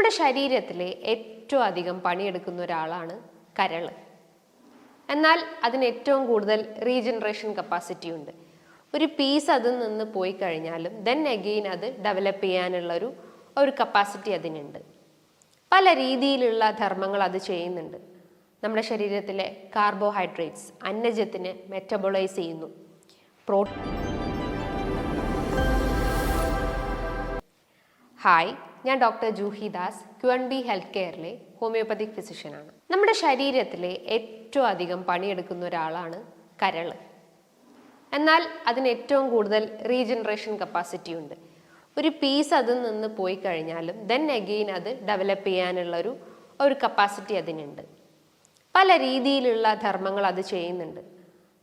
നമ്മുടെ ശരീരത്തിലെ ഏറ്റവും അധികം പണിയെടുക്കുന്ന ഒരാളാണ് കരൾ. എന്നാൽ അതിന് ഏറ്റവും കൂടുതൽ റീജനറേഷൻ കപ്പാസിറ്റി ഉണ്ട്. ഒരു പീസ് അതിൽ നിന്ന് പോയി കഴിഞ്ഞാലും ദെൻ അഗെയിൻ അത് ഡെവലപ്പ് ചെയ്യാനുള്ള ഒരു കപ്പാസിറ്റി അതിനുണ്ട്. പല രീതിയിലുള്ള ധർമ്മങ്ങൾ അത് ചെയ്യുന്നുണ്ട്. നമ്മുടെ ശരീരത്തിലെ കാർബോഹൈഡ്രേറ്റ്സ് അന്നജത്തിനെ മെറ്റബോളൈസ് ചെയ്യുന്നു. ഹായ്, ഞാൻ doctor Juhi Das, QNB health കെയറിലെ ഹോമിയോപ്പതിക് ഫിസിഷ്യനാണ്. നമ്മുടെ ശരീരത്തിലെ ഏറ്റവും അധികം പണിയെടുക്കുന്ന ഒരാളാണ് കരൾ. എന്നാൽ അതിന് ഏറ്റവും കൂടുതൽ റീജനറേഷൻ കപ്പാസിറ്റി ഉണ്ട്. ഒരു പീസ് അതിൽ നിന്ന് പോയി കഴിഞ്ഞാലും ദെൻ അഗെയിൻ അത് ഡെവലപ്പ് ചെയ്യാനുള്ള ഒരു കപ്പാസിറ്റി അതിനുണ്ട്. പല രീതിയിലുള്ള ധർമ്മങ്ങൾ അത് ചെയ്യുന്നുണ്ട്.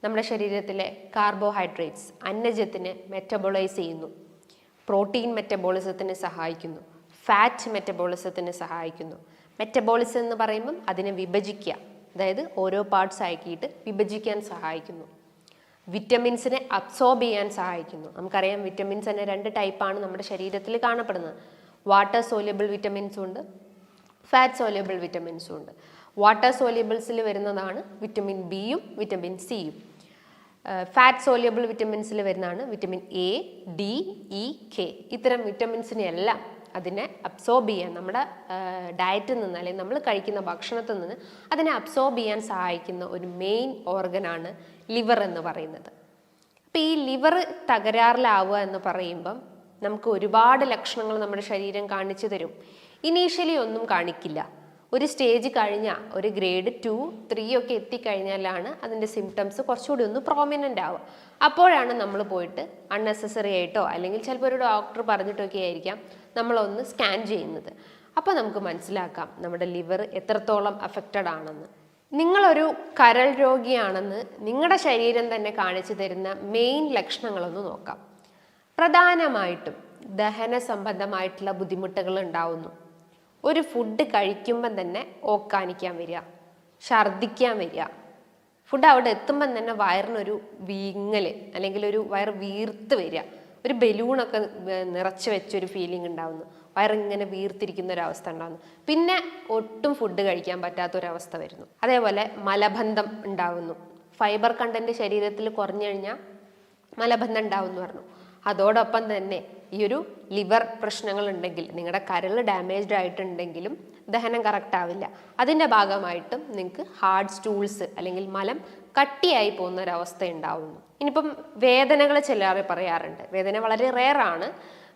നമ്മുടെ ശരീരത്തിലെ കാർബോഹൈഡ്രേറ്റ്സ് അന്നജത്തിനെ മെറ്റബോളൈസ് ചെയ്യുന്നു. പ്രോട്ടീൻ മെറ്റബോളിസത്തിന് സഹായിക്കുന്നു. ഫാറ്റ് മെറ്റബോളിസത്തിന് സഹായിക്കുന്നു. മെറ്റബോളിസം എന്ന് പറയുമ്പം അതിനെ വിഭജിക്കുക, അതായത് ഓരോ പാർട്സ് ആക്കിയിട്ട് വിഭജിക്കാൻ സഹായിക്കുന്നു. വിറ്റമിൻസിനെ അബ്സോർബ് ചെയ്യാൻ സഹായിക്കുന്നു. നമുക്കറിയാം വിറ്റമിൻസ് തന്നെ 2 ടൈപ്പാണ് നമ്മുടെ ശരീരത്തിൽ കാണപ്പെടുന്നത്. വാട്ടർ സോല്യുബിൾ വിറ്റമിൻസും ഉണ്ട്, ഫാറ്റ് സോല്യുബിൾ വിറ്റമിൻസും ഉണ്ട്. വാട്ടർ സോല്യുബിൾസിൽ വരുന്നതാണ് വിറ്റമിൻ ബിയും വിറ്റമിൻ സിയും. ഫാറ്റ് സോല്യുബിൾ വിറ്റമിൻസിൽ വരുന്നതാണ് vitamin A, D, E, K. ഇത്തരം വിറ്റമിൻസിനെല്ലാം അതിനെ അബ്സോർബ് ചെയ്യാൻ നമ്മുടെ ഡയറ്റിൽ നിന്ന് അല്ലെങ്കിൽ നമ്മൾ കഴിക്കുന്ന ഭക്ഷണത്തിൽ നിന്ന് അതിനെ അബ്സോർബ് ചെയ്യാൻ സഹായിക്കുന്ന ഒരു മെയിൻ ഓർഗനാണ് ലിവർ എന്ന് പറയുന്നത്. അപ്പോൾ ഈ ലിവർ തകരാറിലാവുക എന്ന് പറയുമ്പം നമുക്ക് ഒരുപാട് ലക്ഷണങ്ങൾ നമ്മുടെ ശരീരം കാണിച്ചു തരും. ഇനീഷ്യലി ഒന്നും കാണിക്കില്ല. ഒരു സ്റ്റേജ് കഴിഞ്ഞാൽ ഒരു ഗ്രേഡ് 2, 3 ഒക്കെ എത്തിക്കഴിഞ്ഞാലാണ് അതിൻ്റെ സിംറ്റംസ് കുറച്ചുകൂടി ഒന്ന് പ്രോമിനൻ്റ് ആവുക. അപ്പോഴാണ് നമ്മൾ പോയിട്ട് അൺനെസസറി ആയിട്ടോ അല്ലെങ്കിൽ ചിലപ്പോൾ ഒരു ഡോക്ടർ പറഞ്ഞിട്ടൊക്കെ ആയിരിക്കാം നമ്മളൊന്ന് സ്കാൻ ചെയ്യുന്നത്. അപ്പോൾ നമുക്ക് മനസ്സിലാക്കാം നമ്മുടെ ലിവർ എത്രത്തോളം അഫക്റ്റഡ് ആണെന്ന്. നിങ്ങളൊരു കരൾ രോഗിയാണെന്ന് നിങ്ങളുടെ ശരീരം തന്നെ കാണിച്ചു തരുന്ന മെയിൻ ലക്ഷണങ്ങളൊന്ന് നോക്കാം. പ്രധാനമായിട്ടും ദഹന സംബന്ധമായിട്ടുള്ള ബുദ്ധിമുട്ടുകൾ ഉണ്ടാവുന്നു. ഒരു ഫുഡ് കഴിക്കുമ്പം തന്നെ ഓക്കാനിക്കാൻ വരിക, ഛർദ്ദിക്കാൻ വരിക. ഫുഡ് അവിടെ എത്തുമ്പം തന്നെ വയറിനൊരു വീങ്ങൽ അല്ലെങ്കിൽ ഒരു വയർ വീർത്ത് വരിക, ഒരു ബലൂണൊക്കെ നിറച്ച് വെച്ചൊരു ഫീലിംഗ് ഉണ്ടാവുന്നു. വയറിങ്ങനെ വീർത്തിരിക്കുന്ന ഒരവസ്ഥ ഉണ്ടാകുന്നു. പിന്നെ ഒട്ടും ഫുഡ് കഴിക്കാൻ പറ്റാത്തൊരവസ്ഥ വരുന്നു. അതേപോലെ മലബന്ധം ഉണ്ടാവുന്നു. ഫൈബർ കണ്ടന്റ് ശരീരത്തിൽ കുറഞ്ഞു കഴിഞ്ഞാൽ മലബന്ധം ഉണ്ടാവും എന്ന് പറഞ്ഞു. അതോടൊപ്പം തന്നെ ഈ ഒരു ലിവർ പ്രശ്നങ്ങൾ ഉണ്ടെങ്കിൽ, നിങ്ങളുടെ കരൾ ഡാമേജ്ഡ് ആയിട്ടുണ്ടെങ്കിലും ദഹനം കറക്റ്റ് ആവില്ല. അതിൻ്റെ ഭാഗമായിട്ടും നിങ്ങൾക്ക് ഹാർഡ് സ്റ്റൂൾസ് അല്ലെങ്കിൽ മലം കട്ടിയായി പോകുന്ന ഒരവസ്ഥ ഉണ്ടാവുന്നു. ഇനിയിപ്പം വേദനകൾ ചിലരെ പറയാറുണ്ട്. വേദന വളരെ റെയറാണ്.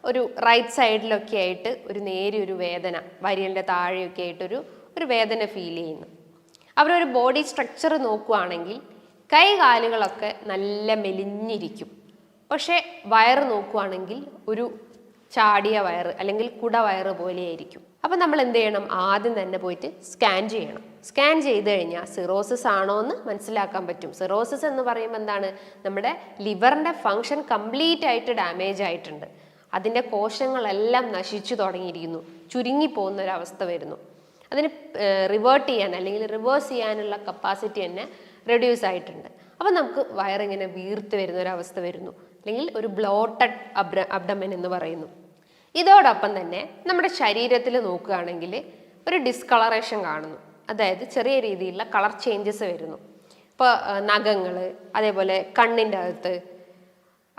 ഒരു റൈറ്റ് സൈഡിലൊക്കെ ആയിട്ട് ഒരു നേരിയൊരു വേദന, വരിയലിൻ്റെ താഴെയൊക്കെ ആയിട്ടൊരു വേദന ഫീൽ ചെയ്യുന്നു. അവരൊരു ബോഡി സ്ട്രക്ചർ നോക്കുകയാണെങ്കിൽ കൈ കാലുകളൊക്കെ നല്ല മെലിഞ്ഞിരിക്കും. പക്ഷേ വയറ് നോക്കുകയാണെങ്കിൽ ഒരു ചാടിയ വയറ് അല്ലെങ്കിൽ കുട വയറ് പോലെയായിരിക്കും. അപ്പം നമ്മൾ എന്ത് ചെയ്യണം? ആദ്യം തന്നെ പോയിട്ട് സ്കാൻ ചെയ്യണം. സ്കാൻ ചെയ്ത് കഴിഞ്ഞാൽ സിറോസിസ് ആണോ എന്ന് മനസ്സിലാക്കാൻ പറ്റും. സിറോസിസ് എന്ന് പറയുമ്പോൾ എന്താണ്? നമ്മുടെ ലിവറിൻ്റെ ഫങ്ഷൻ കംപ്ലീറ്റ് ആയിട്ട് ഡാമേജ് ആയിട്ടുണ്ട്. അതിൻ്റെ കോശങ്ങളെല്ലാം നശിച്ചു തുടങ്ങിയിരിക്കുന്നു, ചുരുങ്ങിപ്പോകുന്ന ഒരവസ്ഥ വരുന്നു. അതിന് റിവേർട്ട് ചെയ്യാൻ അല്ലെങ്കിൽ റിവേഴ്സ് ചെയ്യാനുള്ള കപ്പാസിറ്റി തന്നെ റെഡ്യൂസ് ആയിട്ടുണ്ട്. അപ്പം നമുക്ക് വയറിങ്ങനെ വീർത്ത് വരുന്ന ഒരവസ്ഥ വരുന്നു, അല്ലെങ്കിൽ ഒരു ബ്ലോട്ടഡ് അബ്ഡമൻ എന്ന് പറയുന്നു. ഇതോടൊപ്പം തന്നെ നമ്മുടെ ശരീരത്തിൽ നോക്കുകയാണെങ്കിൽ ഒരു ഡിസ്കളറേഷൻ കാണുന്നു. അതായത് ചെറിയ രീതിയിലുള്ള കളർ ചേഞ്ചസ് വരുന്നു. ഇപ്പോൾ നഖങ്ങൾ, അതേപോലെ കണ്ണിൻ്റെ അകത്ത്,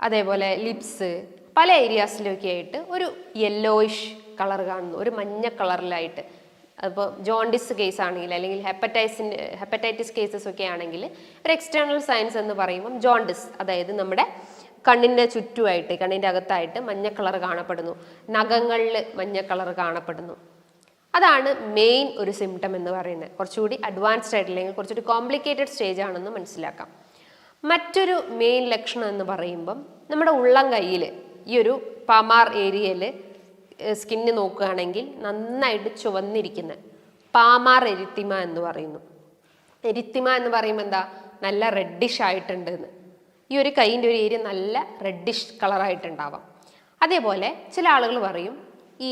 അതേപോലെ ലിപ്സ്, പല ഏരിയാസിലൊക്കെ ആയിട്ട് ഒരു യെല്ലോയിഷ് കളർ കാണുന്നു, ഒരു മഞ്ഞ കളറിലായിട്ട്. അപ്പോൾ ജോണ്ടിസ് കേസ് ആണെങ്കിൽ അല്ലെങ്കിൽ ഹെപ്പറ്റൈറ്റിസ് കേസസ് ഒക്കെ ആണെങ്കിൽ ഒരു എക്സ്റ്റേണൽ സയൻസ് എന്ന് പറയുമ്പം ജോണ്ടിസ്, അതായത് നമ്മുടെ കണ്ണിൻ്റെ ചുറ്റുമായിട്ട്, കണ്ണിൻ്റെ അകത്തായിട്ട് മഞ്ഞ കളർ കാണപ്പെടുന്നു, നഖങ്ങളിൽ മഞ്ഞ കളർ കാണപ്പെടുന്നു. അതാണ് മെയിൻ ഒരു സിംറ്റം എന്ന് പറയുന്നത്. കുറച്ചുകൂടി അഡ്വാൻസ്ഡ് ആയിട്ട് അല്ലെങ്കിൽ കുറച്ചുകൂടി കോംപ്ലിക്കേറ്റഡ് സ്റ്റേജ് ആണെന്ന് മനസ്സിലാക്കാം. മറ്റൊരു മെയിൻ ലക്ഷണം എന്ന് പറയുമ്പം നമ്മുടെ ഉള്ളം കയ്യിൽ ഈ ഒരു പമാർ ഏരിയയിൽ സ്കിന്ന് നോക്കുകയാണെങ്കിൽ നന്നായിട്ട് ചുവന്നിരിക്കുന്ന പാമാർ എരിത്തിമ എന്ന് പറയുന്നു. എരിത്തിമ എന്ന് പറയുമ്പോൾ എന്താ? നല്ല റെഡിഷ് ആയിട്ടുണ്ട് എന്ന്. ഈ ഒരു കൈയിൻ്റെ ഒരു ഏരിയ നല്ല റെഡിഷ് കളറായിട്ടുണ്ടാവാം. അതേപോലെ ചില ആളുകൾ പറയും ഈ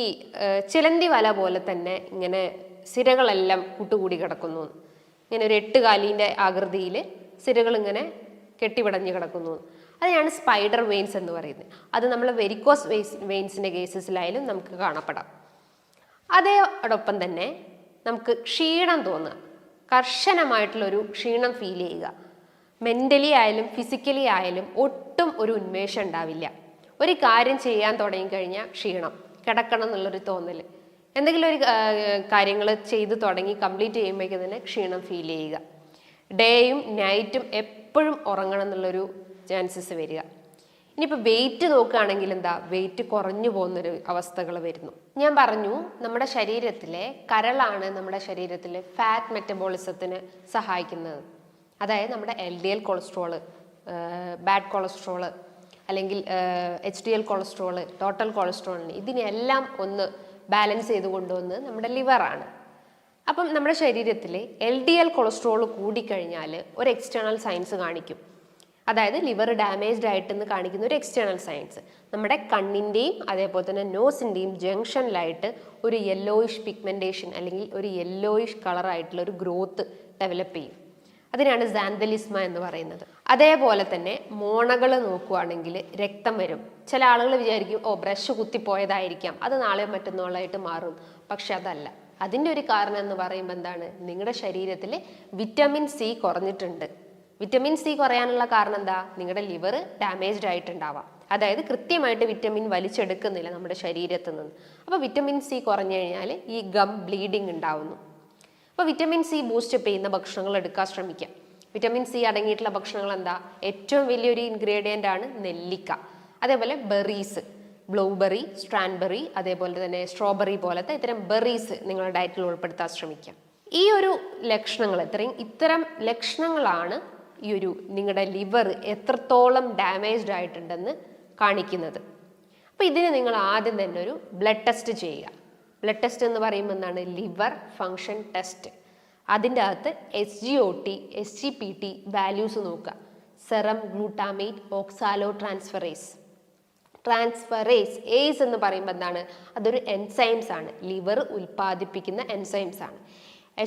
ചിലന്തി വല പോലെ തന്നെ ഇങ്ങനെ സിരകളെല്ലാം കൂട്ടുകൂടി കിടക്കുന്നു. ഇങ്ങനെ ഒരു 8 കാലിൻ്റെ ആകൃതിയിൽ സിരകൾ ഇങ്ങനെ കെട്ടിപിടഞ്ഞ് കിടക്കുന്നു. അതിനാണ് സ്പൈഡർ വെയിൻസ് എന്ന് പറയുന്നത്. അത് നമ്മൾ വെരിക്കോസ് വെയിൻസിൻ്റെ കേസസിലായാലും നമുക്ക് കാണപ്പെടാം. അതോടൊപ്പം തന്നെ നമുക്ക് ക്ഷീണം തോന്നുക, കർശനമായിട്ടുള്ളൊരു ക്ഷീണം ഫീൽ ചെയ്യുക. മെൻ്റലി ആയാലും ഫിസിക്കലി ആയാലും ഒട്ടും ഒരു ഉന്മേഷം ഉണ്ടാവില്ല. ഒരു കാര്യം ചെയ്യാൻ തുടങ്ങിക്കഴിഞ്ഞാൽ ക്ഷീണം, കിടക്കണം എന്നുള്ളൊരു തോന്നൽ, എന്തെങ്കിലും ഒരു കാര്യങ്ങൾ ചെയ്ത് തുടങ്ങി കംപ്ലീറ്റ് ചെയ്യുമ്പോഴേക്കും തന്നെ ക്ഷീണം ഫീൽ ചെയ്യുക. ഡേയും നൈറ്റും എപ്പോഴും ഉറങ്ങണം എന്നുള്ളൊരു ചാൻസസ് വരിക. ഇനിയിപ്പോൾ വെയിറ്റ് നോക്കുകയാണെങ്കിൽ എന്താ, വെയിറ്റ് കുറഞ്ഞു പോകുന്നൊരു അവസ്ഥകൾ വരുന്നു. ഞാൻ പറഞ്ഞു നമ്മുടെ ശരീരത്തിലെ കരളാണ് നമ്മുടെ ശരീരത്തിലെ ഫാറ്റ് മെറ്റബോളിസത്തിന് സഹായിക്കുന്നത്. അതായത് നമ്മുടെ LDL കൊളസ്ട്രോള്, ബാഡ് കൊളസ്ട്രോള്, അല്ലെങ്കിൽ HDL കൊളസ്ട്രോള്, ടോട്ടൽ കൊളസ്ട്രോളിന് ഇതിനെല്ലാം ഒന്ന് ബാലൻസ് ചെയ്ത് കൊണ്ടുവന്ന് നമ്മുടെ ലിവറാണ്. അപ്പം നമ്മുടെ ശരീരത്തിൽ LDL കൊളസ്ട്രോൾ കൂടിക്കഴിഞ്ഞാൽ ഒരു എക്സ്റ്റേണൽ സയൻസ് കാണിക്കും. അതായത് ലിവർ ഡാമേജ്ഡ് ആയിട്ടെന്ന് കാണിക്കുന്ന ഒരു എക്സ്റ്റേണൽ സയൻസ്. നമ്മുടെ കണ്ണിൻ്റെയും അതേപോലെ തന്നെ നോസിൻ്റെയും ജംഗ്ഷനിലായിട്ട് ഒരു യെല്ലോയിഷ് പിഗ്മെൻറ്റേഷൻ അല്ലെങ്കിൽ ഒരു യെല്ലോയിഷ് കളറായിട്ടുള്ള ഒരു ഗ്രോത്ത് ഡെവലപ്പ് ചെയ്യും. അതിനാണ് സാന്തലിസ്മ എന്ന് പറയുന്നത്. അതേപോലെ തന്നെ മോണകൾ നോക്കുകയാണെങ്കിൽ രക്തം വരും. ചില ആളുകൾ വിചാരിക്കും ബ്രഷ് കുത്തിപ്പോയതായിരിക്കാം, അത് നാളെ മറ്റന്നാളായിട്ട് മാറും. പക്ഷെ അതല്ല. അതിൻ്റെ ഒരു കാരണം എന്ന് പറയുമ്പോൾ എന്താണ്, നിങ്ങളുടെ ശരീരത്തിൽ വിറ്റമിൻ സി കുറഞ്ഞിട്ടുണ്ട്. വിറ്റമിൻ സി കുറയാനുള്ള കാരണം എന്താ, നിങ്ങളുടെ ലിവർ ഡാമേജ്ഡ് ആയിട്ടുണ്ടാവാം. അതായത് കൃത്യമായിട്ട് വിറ്റമിൻ വലിച്ചെടുക്കുന്നില്ല നമ്മുടെ ശരീരത്തിൽ നിന്ന്. അപ്പോൾ വിറ്റമിൻ സി കുറഞ്ഞു കഴിഞ്ഞാൽ ഈ ഗം ബ്ലീഡിങ് ഉണ്ടാവുന്നു. അപ്പോൾ വിറ്റമിൻ സി ബൂസ്റ്റപ്പ് ചെയ്യുന്ന ഭക്ഷണങ്ങൾ എടുക്കാൻ ശ്രമിക്കാം. വിറ്റമിൻ സി അടങ്ങിയിട്ടുള്ള ഭക്ഷണങ്ങൾ എന്താ, ഏറ്റവും വലിയൊരു ഇൻഗ്രീഡിയൻ്റ് ആണ് നെല്ലിക്ക. അതേപോലെ ബെറീസ്, ബ്ലൂബെറി, സ്ട്രാൻബെറി, അതേപോലെ തന്നെ സ്ട്രോബെറി പോലത്തെ ഇത്തരം ബെറീസ് നിങ്ങളുടെ ഡയറ്റിൽ ഉൾപ്പെടുത്താൻ ശ്രമിക്കാം. ഈ ഒരു ലക്ഷണങ്ങൾ, ഇത്തരം ലക്ഷണങ്ങളാണ് ഈ ഒരു നിങ്ങളുടെ ലിവർ എത്രത്തോളം ഡാമേജ്ഡ് ആയിട്ടുണ്ടെന്ന് കാണിക്കുന്നത്. അപ്പോൾ ഇതിന് നിങ്ങൾ ആദ്യം തന്നെ ഒരു ബ്ലഡ് ടെസ്റ്റ് ചെയ്യുക. ബ്ലഡ് ടെസ്റ്റ് എന്ന് പറയുമ്പോൾ എന്താണ്, ലിവർ ഫങ്ഷൻ ടെസ്റ്റ്. അതിൻ്റെ അകത്ത് SGOT, SGPT വാല്യൂസ് നോക്കുക. സെറം ഗ്ലൂട്ടാമേറ്റ് ഓക്സാലോ ട്രാൻസ്ഫറേസ് ഏസ് എന്ന് പറയുമ്പോൾ എന്താണ്, അതൊരു എൻസൈംസ് ആണ്, ലിവർ ഉൽപ്പാദിപ്പിക്കുന്ന എൻസൈംസ് ആണ്.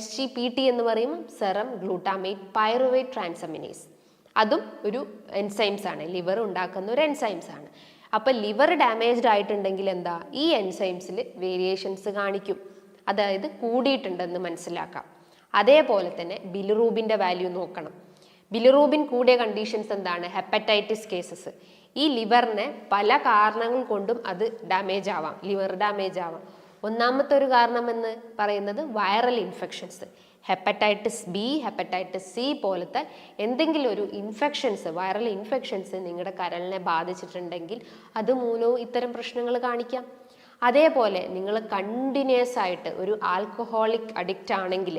SGPT എന്ന് പറയുമ്പോൾ സെറം ഗ്ലൂട്ടാമേറ്റ് പൈറുവേറ്റ് ട്രാൻസമിനേസ്, അതും ഒരു എൻസൈംസ് ആണ്, ലിവർ ഉണ്ടാക്കുന്ന ഒരു എൻസൈംസ് ആണ്. അപ്പോൾ ലിവർ ഡാമേജ്ഡ് ആയിട്ടുണ്ടെങ്കിൽ എന്താ, ഈ എൻസൈംസിൽ വേരിയേഷൻസ് കാണിക്കും, അതായത് കൂടിയിട്ടുണ്ടെന്ന് മനസ്സിലാക്കാം. അതേപോലെ തന്നെ ബിലിറൂബിൻ്റെ വാല്യൂ നോക്കണം. ബിലിറൂബിൻ കൂടിയ കണ്ടീഷൻസ് എന്താണ്, ഹെപ്പറ്റൈറ്റിസ് കേസസ്. ഈ ലിവറിനെ പല കാരണങ്ങൾ കൊണ്ടും അത് ഡാമേജ് ആവാം, ലിവർ ഡാമേജ് ആവാം. ഒന്നാമത്തെ ഒരു കാരണം എന്ന് പറയുന്നത് viral infections, hepatitis B, hepatitis C പോലത്തെ എന്തെങ്കിലും ഒരു ഇൻഫെക്ഷൻസ്, വൈറൽ ഇൻഫെക്ഷൻസ് നിങ്ങളുടെ കരളിനെ ബാധിച്ചിട്ടുണ്ടെങ്കിൽ അത് മൂലവും ഇത്തരം പ്രശ്നങ്ങൾ കാണിക്കാം. അതേപോലെ നിങ്ങൾ കണ്ടിന്യൂസ് ആയിട്ട് ഒരു ആൽക്കഹോളിക് അഡിക്റ്റ് ആണെങ്കിൽ,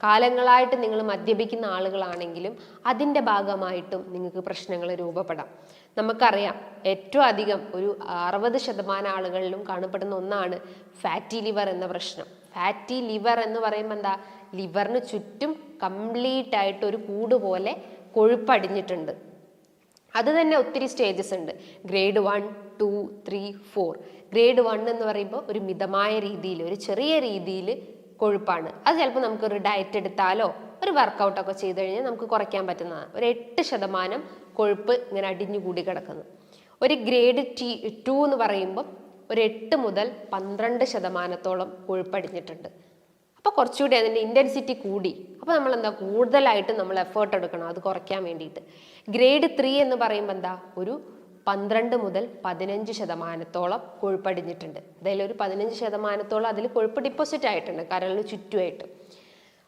കാലങ്ങളായിട്ട് നിങ്ങൾ മദ്യപിക്കുന്ന ആളുകളാണെങ്കിലും അതിൻ്റെ ഭാഗമായിട്ടും നിങ്ങൾക്ക് പ്രശ്നങ്ങൾ രൂപപ്പെടാം. നമുക്കറിയാം ഏറ്റവും അധികം ഒരു 60% ആളുകളിലും കാണപ്പെടുന്ന ഒന്നാണ് ഫാറ്റി ലിവർ എന്ന പ്രശ്നം. ഫാറ്റി ലിവർ എന്ന് പറയുമ്പോൾ എന്താ, ലിവറിന് ചുറ്റും കംപ്ലീറ്റ് ആയിട്ട് ഒരു കൂട് പോലെ കൊഴുപ്പടിഞ്ഞിട്ടുണ്ട്. അത് തന്നെ ഒത്തിരി സ്റ്റേജസ് ഉണ്ട്. ഗ്രേഡ് 1, 2, 3, 4. ഗ്രേഡ് 1 എന്ന് പറയുമ്പോൾ ഒരു മിതമായ രീതിയിൽ, ഒരു ചെറിയ രീതിയിൽ കൊഴുപ്പാണ്. അത് ചിലപ്പോൾ നമുക്കൊരു ഡയറ്റ് എടുത്താലോ ഒരു വർക്കൗട്ടൊക്കെ ചെയ്ത് കഴിഞ്ഞാൽ നമുക്ക് കുറയ്ക്കാൻ പറ്റുന്നതാണ്. ഒരു 8% കൊഴുപ്പ് ഇങ്ങനെ അടിഞ്ഞുകൂടി കിടക്കുന്നു. ഒരു ഗ്രേഡ് 2 എന്ന് പറയുമ്പോൾ ഒരു 8 മുതൽ 12% കൊഴുപ്പടിഞ്ഞിട്ടുണ്ട്. അപ്പോൾ കുറച്ചുകൂടി അതിൻ്റെ ഇൻറ്റൻസിറ്റി കൂടി. അപ്പോൾ നമ്മൾ എന്താ, കൂടുതലായിട്ട് നമ്മൾ എഫേർട്ട് എടുക്കണം അത് കുറയ്ക്കാൻ വേണ്ടിയിട്ട്. ഗ്രേഡ് 3 എന്ന് പറയുമ്പോൾ എന്താ, ഒരു 12 മുതൽ 15% കൊഴുപ്പടിഞ്ഞിട്ടുണ്ട്. അതായത് ഒരു 15% അതിൽ കൊഴുപ്പ് ഡിപ്പോസിറ്റ് ആയിട്ടുണ്ട് കരളിന് ചുറ്റുമായിട്ട്.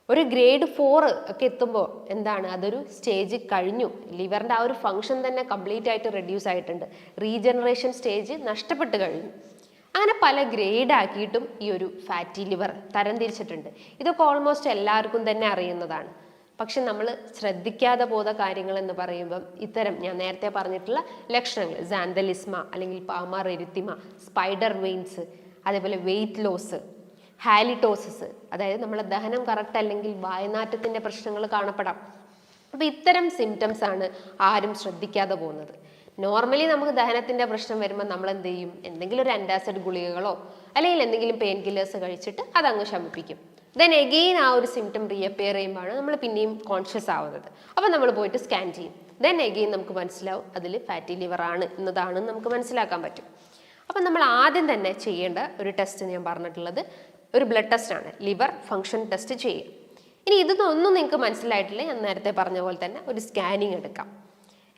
ഒരു ഗ്രേഡ് 4 ഒക്കെ എത്തുമ്പോൾ എന്താണ്, അതൊരു സ്റ്റേജ് കഴിഞ്ഞു, ലിവറിൻ്റെ ആ ഒരു ഫങ്ഷൻ തന്നെ കംപ്ലീറ്റ് ആയിട്ട് റെഡ്യൂസ് ആയിട്ടുണ്ട്, റീജനറേഷൻ സ്റ്റേജ് നഷ്ടപ്പെട്ട് കഴിഞ്ഞു. അങ്ങനെ പല ഗ്രേഡ് ആക്കിയിട്ടും ഈ ഒരു ഫാറ്റി ലിവർ തരംതിരിച്ചിട്ടുണ്ട്. ഇതൊക്കെ ഓൾമോസ്റ്റ് എല്ലാവർക്കും തന്നെ അറിയുന്നതാണ്. പക്ഷെ നമ്മൾ ശ്രദ്ധിക്കാതെ പോയ കാര്യങ്ങൾ എന്ന് പറയുമ്പം ഇത്തരം ഞാൻ നേരത്തെ പറഞ്ഞിട്ടുള്ള ലക്ഷണങ്ങൾ, സാന്തലിസ്മ അല്ലെങ്കിൽ പാമാർ എരിത്തിമ, സ്പൈഡർ വെയിൻസ്, അതേപോലെ വെയിറ്റ് ലോസ്, ഹാലിറ്റോസിസ്, അതായത് നമ്മളെ ദഹനം കറക്റ്റ് അല്ലെങ്കിൽ വായനാറ്റത്തിൻ്റെ പ്രശ്നങ്ങൾ കാണപ്പെടാം. അപ്പോൾ ഇത്തരം സിംറ്റംസ് ആണ് ആരും ശ്രദ്ധിക്കാതെ പോകുന്നത്. നോർമലി നമുക്ക് ദഹനത്തിൻ്റെ പ്രശ്നം വരുമ്പോൾ നമ്മൾ എന്ത് ചെയ്യും, എന്തെങ്കിലും ഒരു ആൻറ്റാസിഡ് ഗുളികകളോ അല്ലെങ്കിൽ എന്തെങ്കിലും പെയിൻ കില്ലേഴ്സ് കഴിച്ചിട്ട് അതങ്ങ് ശമിപ്പിക്കും. ദെൻ എഗെയിൻ ആ ഒരു സിംറ്റം റീഅപ്പിയർ ചെയ്യുമ്പോഴാണ് നമ്മൾ പിന്നെയും കോൺഷ്യസ് ആവുന്നത്. അപ്പോൾ നമ്മൾ പോയിട്ട് സ്കാൻ ചെയ്യും. ദെൻ എഗെയിൻ നമുക്ക് മനസ്സിലാവും അതിൽ ഫാറ്റി ലിവർ ആണ് എന്നതാണെന്ന് നമുക്ക് മനസ്സിലാക്കാൻ പറ്റും. അപ്പം നമ്മൾ ആദ്യം തന്നെ ചെയ്യേണ്ട ഒരു ടെസ്റ്റ് ഞാൻ പറഞ്ഞിട്ടുള്ളത് ഒരു ബ്ലഡ് ടെസ്റ്റാണ്, ലിവർ ഫങ്ഷൻ ടെസ്റ്റ് ചെയ്യുക. ഇനി ഇതൊന്നും നിങ്ങൾക്ക് മനസ്സിലായിട്ടില്ല, ഞാൻ നേരത്തെ പറഞ്ഞ പോലെ തന്നെ ഒരു സ്കാനിങ് എടുക്കാം.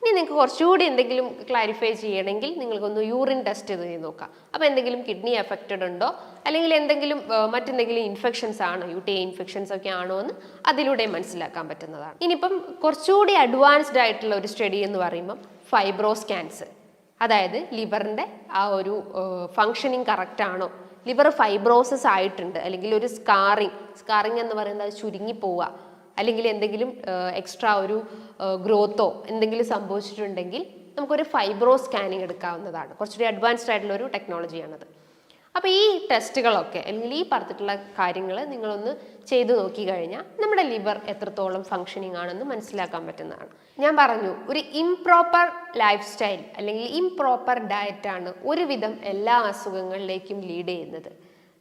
ഇനി നിങ്ങൾക്ക് കുറച്ചുകൂടി എന്തെങ്കിലും ക്ലാരിഫൈ ചെയ്യണമെങ്കിൽ നിങ്ങൾക്കൊന്ന് യൂറിൻ ടെസ്റ്റ് ചെയ്ത് നോക്കാം. അപ്പോൾ എന്തെങ്കിലും കിഡ്നി എഫക്റ്റഡ് ഉണ്ടോ, അല്ലെങ്കിൽ എന്തെങ്കിലും മറ്റെന്തെങ്കിലും ഇൻഫെക്ഷൻസ് ആണോ, UTI ഇൻഫെക്ഷൻസ് ഒക്കെ ആണോ എന്ന് അതിലൂടെ മനസ്സിലാക്കാൻ പറ്റുന്നതാണ്. ഇനിയിപ്പം കുറച്ചുകൂടി അഡ്വാൻസ്ഡ് ആയിട്ടുള്ള ഒരു സ്റ്റഡി എന്ന് പറയുമ്പം ഫൈബ്രോ സ്കാൻസ്, അതായത് ലിവറിൻ്റെ ആ ഒരു ഫങ്ഷനിങ് കറക്റ്റ് ആണോ, ലിവർ ഫൈബ്രോസിസ് ആയിട്ടുണ്ട്, അല്ലെങ്കിൽ ഒരു സ്കാറിങ് എന്ന് പറയുന്നത് അത് ചുരുങ്ങി പോവുക, അല്ലെങ്കിൽ എന്തെങ്കിലും എക്സ്ട്രാ ഒരു ഗ്രോത്തോ എന്തെങ്കിലും സംഭവിച്ചിട്ടുണ്ടെങ്കിൽ നമുക്കൊരു ഫൈബ്രോ സ്കാനിങ് എടുക്കാവുന്നതാണ്. കുറച്ചുകൂടി അഡ്വാൻസ്ഡ് ആയിട്ടുള്ള ഒരു ടെക്നോളജിയാണത്. അപ്പോൾ ഈ ടെസ്റ്റുകളൊക്കെ അല്ലെങ്കിൽ ഈ പറഞ്ഞിട്ടുള്ള കാര്യങ്ങൾ നിങ്ങളൊന്ന് ചെയ്തു നോക്കി കഴിഞ്ഞാൽ നമ്മുടെ ലിവർ എത്രത്തോളം ഫങ്ഷനിങ് ആണെന്ന് മനസ്സിലാക്കാൻ പറ്റുന്നതാണ്. ഞാൻ പറഞ്ഞു, ഒരു ഇംപ്രോപ്പർ ലൈഫ് സ്റ്റൈൽ അല്ലെങ്കിൽ ഇംപ്രോപ്പർ ഡയറ്റാണ് ഒരുവിധം എല്ലാ അസുഖങ്ങളിലേക്കും ലീഡ് ചെയ്യുന്നത്.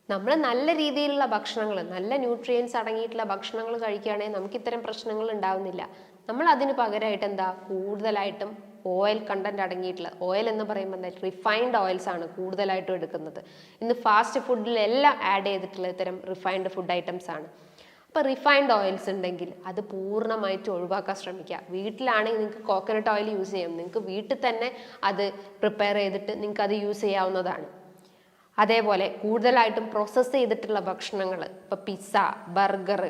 നമ്മൾ നല്ല രീതിയിലുള്ള ഭക്ഷണങ്ങൾ, നല്ല ന്യൂട്രിയൻസ് അടങ്ങിയിട്ടുള്ള ഭക്ഷണങ്ങൾ കഴിക്കുകയാണെങ്കിൽ നമുക്ക് ഇത്തരം പ്രശ്നങ്ങൾ ഉണ്ടാവുന്നില്ല. നമ്മൾ അതിന് പകരമായിട്ട് എന്താ, കൂടുതലായിട്ടും ഓയിൽ കണ്ടന്റ് അടങ്ങിയിട്ടുള്ള, ഓയിൽ എന്ന് പറയുമ്പോൾ എന്താ, റിഫൈൻഡ് ഓയിൽസ് ആണ് കൂടുതലായിട്ടും എടുക്കുന്നത്. ഇന്ന് ഫാസ്റ്റ് ഫുഡിലെല്ലാം ആഡ് ചെയ്തിട്ടുള്ള ഇത്തരം റിഫൈൻഡ് ഫുഡ് ഐറ്റംസ് ആണ്. അപ്പോൾ റിഫൈൻഡ് ഓയിൽസ് ഉണ്ടെങ്കിൽ അത് പൂർണ്ണമായിട്ട് ഒഴിവാക്കാൻ ശ്രമിക്കുക. വീട്ടിലാണെങ്കിൽ നിങ്ങൾക്ക് കോക്കനട്ട് ഓയിൽ യൂസ് ചെയ്യാം, നിങ്ങൾക്ക് വീട്ടിൽ തന്നെ അത് പ്രിപ്പയർ ചെയ്തിട്ട് നിങ്ങൾക്ക് അത് യൂസ് ചെയ്യാവുന്നതാണ്. അതേപോലെ കൂടുതലായിട്ടും പ്രോസസ്സ് ചെയ്തിട്ടുള്ള ഭക്ഷണങ്ങൾ, ഇപ്പോൾ pizza, burger,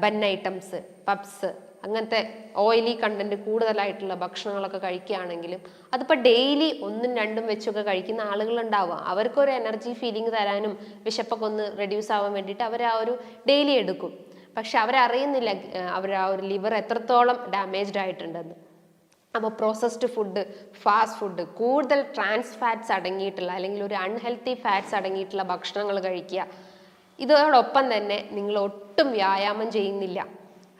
bun items, puffs, അങ്ങനത്തെ ഓയിലി കണ്ടന്റ് കൂടുതലായിട്ടുള്ള ഭക്ഷണങ്ങളൊക്കെ കഴിക്കുകയാണെങ്കിലും അതിപ്പോൾ ഡെയിലി 1ഉം 2ഉം വെച്ചൊക്കെ കഴിക്കുന്ന ആളുകളുണ്ടാവുക. അവർക്കൊരു എനർജി ഫീലിംഗ് തരാനും വിശപ്പൊക്കെ ഒന്ന് റെഡ്യൂസ് ആവാൻ വേണ്ടിയിട്ട് അവർ ആ ഒരു ഡെയിലി എടുക്കും. പക്ഷെ അവരറിയുന്നില്ല അവർ ആ ഒരു ലിവർ എത്രത്തോളം ഡാമേജ്ഡ് ആയിട്ടുണ്ടെന്ന്. അപ്പോൾ പ്രോസസ്ഡ് ഫുഡ്, ഫാസ്റ്റ് ഫുഡ്, കൂടുതൽ ട്രാൻസ് ഫാറ്റ്സ് അടങ്ങിയിട്ടുള്ള അല്ലെങ്കിൽ ഒരു അൺഹെൽത്തി ഫാറ്റ്സ് അടങ്ങിയിട്ടുള്ള ഭക്ഷണങ്ങൾ കഴിക്കുക. ഇതോടൊപ്പം തന്നെ നിങ്ങൾ ഒട്ടും വ്യായാമം ചെയ്യുന്നില്ല,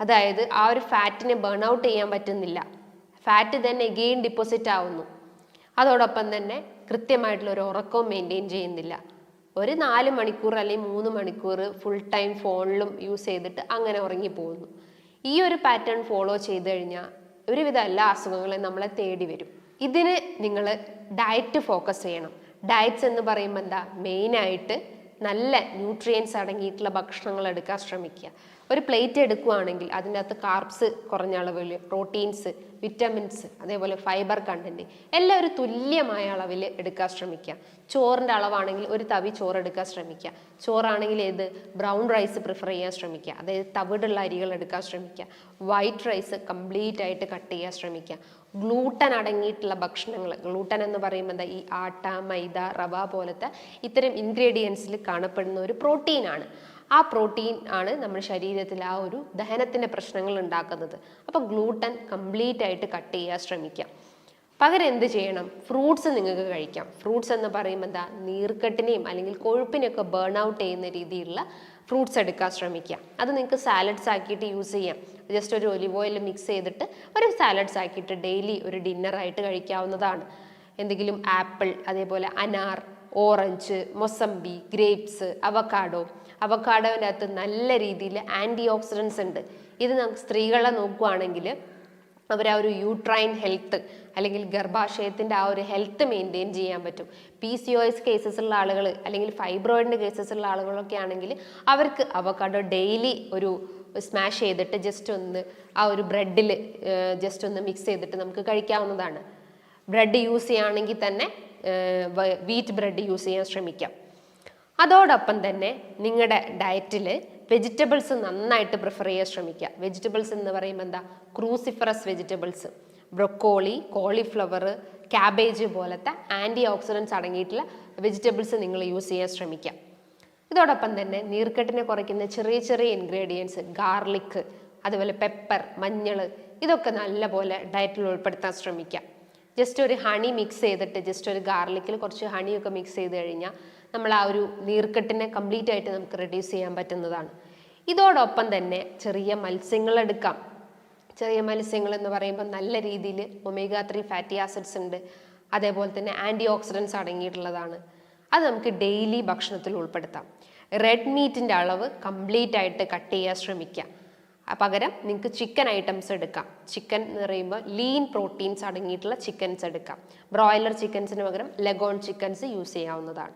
അതായത് ആ ഒരു ഫാറ്റിനെ ബേൺ ഔട്ട് ചെയ്യാൻ പറ്റുന്നില്ല, ഫാറ്റ് തന്നെ എഗെയിൻ ഡിപ്പോസിറ്റ് ആവുന്നു. അതോടൊപ്പം തന്നെ കൃത്യമായിട്ടുള്ള ഒരു ഉറക്കവും മെയിൻറ്റെയിൻ ചെയ്യുന്നില്ല. ഒരു 4 മണിക്കൂർ അല്ലെങ്കിൽ 3 മണിക്കൂർ ഫുൾ ടൈം ഫോണിലും യൂസ് ചെയ്തിട്ട് അങ്ങനെ ഉറങ്ങിപ്പോകുന്നു. ഈ ഒരു പാറ്റേൺ ഫോളോ ചെയ്ത് കഴിഞ്ഞാൽ ഒരുവിധ എല്ലാ അസുഖങ്ങളും നമ്മളെ തേടി വരും. ഇതിന് നിങ്ങൾ ഡയറ്റ് ഫോക്കസ് ചെയ്യണം. ഡയറ്റ്സ് എന്ന് പറയുമ്പോൾ എന്താ, മെയിനായിട്ട് നല്ല ന്യൂട്രിയൻസ് അടങ്ങിയിട്ടുള്ള ഭക്ഷണങ്ങൾ എടുക്കാൻ ശ്രമിക്കുക. ഒരു പ്ലേറ്റ് എടുക്കുകയാണെങ്കിൽ അതിൻ്റെ അകത്ത് കാർബ്സ് കുറഞ്ഞ അളവിൽ, പ്രോട്ടീൻസ്, വിറ്റമിൻസ്, അതേപോലെ ഫൈബർ കണ്ടന്റ് എല്ലാം ഒരു തുല്യമായ അളവിൽ എടുക്കാൻ ശ്രമിക്കുക. ചോറിൻ്റെ അളവാണെങ്കിൽ ഒരു തവി ചോറ് എടുക്കാൻ ശ്രമിക്കുക. ചോറാണെങ്കിൽ ഏത്, ബ്രൗൺ റൈസ് പ്രിഫർ ചെയ്യാൻ ശ്രമിക്കുക, അതായത് തവിടുള്ള അരികൾ എടുക്കാൻ ശ്രമിക്കുക. വൈറ്റ് റൈസ് കംപ്ലീറ്റ് ആയിട്ട് കട്ട് ചെയ്യാൻ ശ്രമിക്കുക. ഗ്ലൂട്ടൻ അടങ്ങിയിട്ടുള്ള ഭക്ഷണങ്ങൾ, ഗ്ലൂട്ടൻ എന്ന് പറയുമ്പോൾ എന്താ, ഈ ആട്ട, മൈദ, റവ പോലത്തെ ഇത്തരം ഇൻഗ്രീഡിയൻസിൽ കാണപ്പെടുന്ന ഒരു പ്രോട്ടീനാണ്. ആ പ്രോട്ടീൻ ആണ് നമ്മുടെ ശരീരത്തിൽ ആ ഒരു ദഹനത്തിൻ്റെ പ്രശ്നങ്ങൾ ഉണ്ടാക്കുന്നത്. അപ്പോൾ ഗ്ലൂട്ടൻ കംപ്ലീറ്റ് ആയിട്ട് കട്ട് ചെയ്യാൻ ശ്രമിക്കാം. പകരം എന്ത് ചെയ്യണം, ഫ്രൂട്ട്സ് നിങ്ങൾക്ക് കഴിക്കാം. ഫ്രൂട്ട്സ് എന്ന് പറയുമ്പോൾ എന്താ, നീർക്കെട്ടിനെയും അല്ലെങ്കിൽ കൊഴുപ്പിനെയൊക്കെ ബേൺ ഔട്ട് ചെയ്യുന്ന രീതിയിലുള്ള ഫ്രൂട്ട്സ് എടുക്കാൻ ശ്രമിക്കുക. അത് നിങ്ങൾക്ക് സാലഡ്സ് ആക്കിയിട്ട് യൂസ് ചെയ്യാം. ജസ്റ്റ് ഒരു ഒലിവ് ഓയിൽ മിക്സ് ചെയ്തിട്ട് ഒരു സാലഡ്സ് ആക്കിയിട്ട് ഡെയിലി ഒരു ഡിന്നറായിട്ട് കഴിക്കാവുന്നതാണ്. എന്തെങ്കിലും ആപ്പിൾ, അതേപോലെ അനാർ, ഓറഞ്ച്, മൊസംബി, ഗ്രേപ്സ്, അവക്കാഡോൻ്റെ അകത്ത് നല്ല രീതിയിൽ ആൻറ്റി ഓക്സിഡൻസ് ഉണ്ട്. ഇത് നമുക്ക് സ്ത്രീകളെ നോക്കുകയാണെങ്കിൽ അവർ ആ ഒരു യൂട്രൈൻ ഹെൽത്ത് അല്ലെങ്കിൽ ഗർഭാശയത്തിൻ്റെ ആ ഒരു ഹെൽത്ത് മെയിൻറ്റെയിൻ ചെയ്യാൻ പറ്റും. PCOS കേസസ് ഉള്ള ആളുകൾ അല്ലെങ്കിൽ ഫൈബ്രോയിഡിൻ്റെ കേസസ് ഉള്ള ആളുകളൊക്കെ ആണെങ്കിൽ അവർക്ക് അവക്കാഡോ ഡെയിലി ഒരു സ്മാഷ് ചെയ്തിട്ട് ജസ്റ്റ് ഒന്ന് ആ ഒരു ബ്രെഡിൽ ജസ്റ്റ് ഒന്ന് മിക്സ് ചെയ്തിട്ട് നമുക്ക് കഴിക്കാവുന്നതാണ്. ബ്രെഡ് യൂസ് ചെയ്യുകയാണെങ്കിൽ തന്നെ വീറ്റ് ബ്രെഡ് യൂസ് ചെയ്യാൻ ശ്രമിക്കാം. അതോടൊപ്പം തന്നെ നിങ്ങളുടെ ഡയറ്റിൽ വെജിറ്റബിൾസ് നന്നായിട്ട് പ്രിഫർ ചെയ്യാൻ ശ്രമിക്കുക. വെജിറ്റബിൾസ് എന്ന് പറയുമ്പോൾ എന്താ, cruciferous vegetables, broccoli, cauliflower, cabbage പോലത്തെ ആൻറ്റി ഓക്സിഡൻസ് അടങ്ങിയിട്ടുള്ള വെജിറ്റബിൾസ് നിങ്ങൾ യൂസ് ചെയ്യാൻ ശ്രമിക്കുക. ഇതോടൊപ്പം തന്നെ നീർക്കെട്ടിനെ കുറയ്ക്കുന്ന ചെറിയ ചെറിയ ഇൻഗ്രീഡിയൻസ്, ഗാർലിക്, അതുപോലെ പെപ്പർ, മഞ്ഞൾ, ഇതൊക്കെ നല്ലപോലെ ഡയറ്റിൽ ഉൾപ്പെടുത്താൻ ശ്രമിക്കുക. ജസ്റ്റ് ഒരു ഹണി മിക്സ് ചെയ്തിട്ട്, ജസ്റ്റ് ഒരു ഗാർലിക്കിൽ കുറച്ച് ഹണിയൊക്കെ മിക്സ് ചെയ്ത് കഴിഞ്ഞാൽ നമ്മൾ ആ ഒരു നീർക്കെട്ടിനെ കംപ്ലീറ്റ് ആയിട്ട് നമുക്ക് റെഡ്യൂസ് ചെയ്യാൻ പറ്റുന്നതാണ്. ഇതോടൊപ്പം തന്നെ ചെറിയ മത്സ്യങ്ങൾ എടുക്കാം. ചെറിയ മത്സ്യങ്ങൾ എന്ന് പറയുമ്പോൾ നല്ല രീതിയിൽ omega-3 ഫാറ്റി ആസിഡ്സ് ഉണ്ട്, അതേപോലെ തന്നെ ആൻറ്റി ഓക്സിഡൻസ് അടങ്ങിയിട്ടുള്ളതാണ്. അത് നമുക്ക് ഡെയിലി ഭക്ഷണത്തിൽ ഉൾപ്പെടുത്താം. റെഡ് മീറ്റിൻ്റെ അളവ് കംപ്ലീറ്റ് ആയിട്ട് കട്ട് ചെയ്യാൻ ശ്രമിക്കുക. പകരം നിങ്ങൾക്ക് ചിക്കൻ ഐറ്റംസ് എടുക്കാം. ചിക്കൻ എന്ന് പറയുമ്പോൾ ലീൻ പ്രോട്ടീൻസ് അടങ്ങിയിട്ടുള്ള ചിക്കൻസ് എടുക്കാം. ബ്രോയിലർ ചിക്കൻസിന് പകരം ലെഗോൺ ചിക്കൻസ് യൂസ് ചെയ്യാവുന്നതാണ്.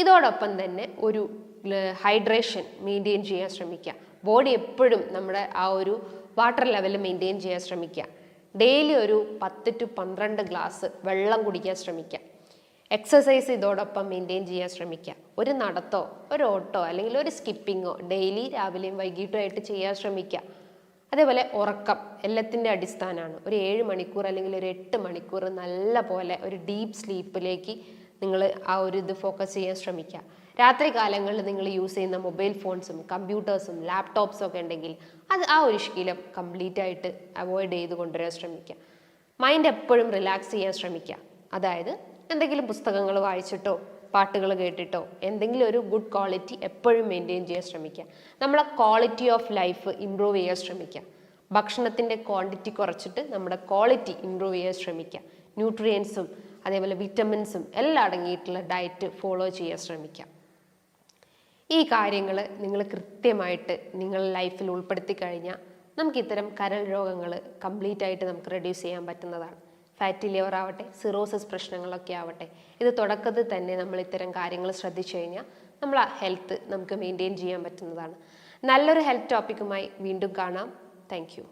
ഇതോടൊപ്പം തന്നെ ഒരു ഹൈഡ്രേഷൻ മെയിൻറ്റെയിൻ ചെയ്യാൻ ശ്രമിക്കുക. ബോഡി എപ്പോഴും നമ്മുടെ ആ ഒരു വാട്ടർ ലെവൽ മെയിൻറ്റെയിൻ ചെയ്യാൻ ശ്രമിക്കുക. ഡെയിലി ഒരു 10 to 12 ഗ്ലാസ് വെള്ളം കുടിക്കാൻ ശ്രമിക്കുക. എക്സസൈസ് ഇതോടൊപ്പം മെയിൻറ്റെയിൻ ചെയ്യാൻ ശ്രമിക്കുക. ഒരു നടത്തോ ഒരു ഓട്ടോ അല്ലെങ്കിൽ ഒരു സ്കിപ്പിങ്ങോ ഡെയിലി രാവിലെയും വൈകിട്ടും ആയിട്ട് ചെയ്യാൻ ശ്രമിക്കുക. അതേപോലെ ഉറക്കം എല്ലാത്തിൻ്റെ അടിസ്ഥാനമാണ്. ഒരു 7 മണിക്കൂർ അല്ലെങ്കിൽ ഒരു 8 മണിക്കൂർ നല്ല പോലെ ഒരു ഡീപ്പ് സ്ലീപ്പിലേക്ക് നിങ്ങൾ ആ ഒരു ഇത് ഫോക്കസ് ചെയ്യാൻ ശ്രമിക്കുക. രാത്രി കാലങ്ങളിൽ നിങ്ങൾ യൂസ് ചെയ്യുന്ന മൊബൈൽ ഫോൺസും കമ്പ്യൂട്ടേഴ്സും ലാപ്ടോപ്സും ഒക്കെ ഉണ്ടെങ്കിൽ ആ ഒരു ശീലം കംപ്ലീറ്റ് ആയിട്ട് അവോയ്ഡ് ചെയ്ത് കൊണ്ടുവരാൻ ശ്രമിക്കുക. മൈൻഡ് എപ്പോഴും റിലാക്സ് ചെയ്യാൻ ശ്രമിക്കുക. അതായത് എന്തെങ്കിലും പുസ്തകങ്ങൾ വായിച്ചിട്ടോ പാട്ടുകൾ കേട്ടിട്ടോ എന്തെങ്കിലും ഒരു ഗുഡ് ക്വാളിറ്റി എപ്പോഴും മെയിൻറ്റെയിൻ ചെയ്യാൻ ശ്രമിക്കുക. നമ്മളെ ക്വാളിറ്റി ഓഫ് ലൈഫ് ഇമ്പ്രൂവ് ചെയ്യാൻ ശ്രമിക്കുക. ഭക്ഷണത്തിൻ്റെ ക്വാണ്ടിറ്റി കുറച്ചിട്ട് നമ്മുടെ ക്വാളിറ്റി ഇമ്പ്രൂവ് ചെയ്യാൻ ശ്രമിക്കുക. ന്യൂട്രിയൻസും അതേപോലെ വിറ്റമിൻസും എല്ലാം അടങ്ങിയിട്ടുള്ള ഡയറ്റ് ഫോളോ ചെയ്യാൻ ശ്രമിക്കുക. ഈ കാര്യങ്ങൾ നിങ്ങൾ കൃത്യമായിട്ട് നിങ്ങളുടെ ലൈഫിൽ ഉൾപ്പെടുത്തി കഴിഞ്ഞാൽ നമുക്ക് ഇത്തരം കരൾ രോഗങ്ങൾ കംപ്ലീറ്റ് ആയിട്ട് നമുക്ക് റെഡ്യൂസ് ചെയ്യാൻ പറ്റുന്നതാണ്. ഫാറ്റി ലിവർ ആവട്ടെ, സിറോസിസ് പ്രശ്നങ്ങളൊക്കെ ആവട്ടെ, ഇത് തുടക്കത്തിൽ തന്നെ നമ്മൾ ഇത്തരം കാര്യങ്ങൾ ശ്രദ്ധിച്ചു കഴിഞ്ഞാൽ നമ്മൾ ആ ഹെൽത്ത് നമുക്ക് മെയിൻറ്റെയിൻ ചെയ്യാൻ പറ്റുന്നതാണ്. നല്ലൊരു ഹെൽത്ത് ടോപ്പിക്കുമായി വീണ്ടും കാണാം. Thank you.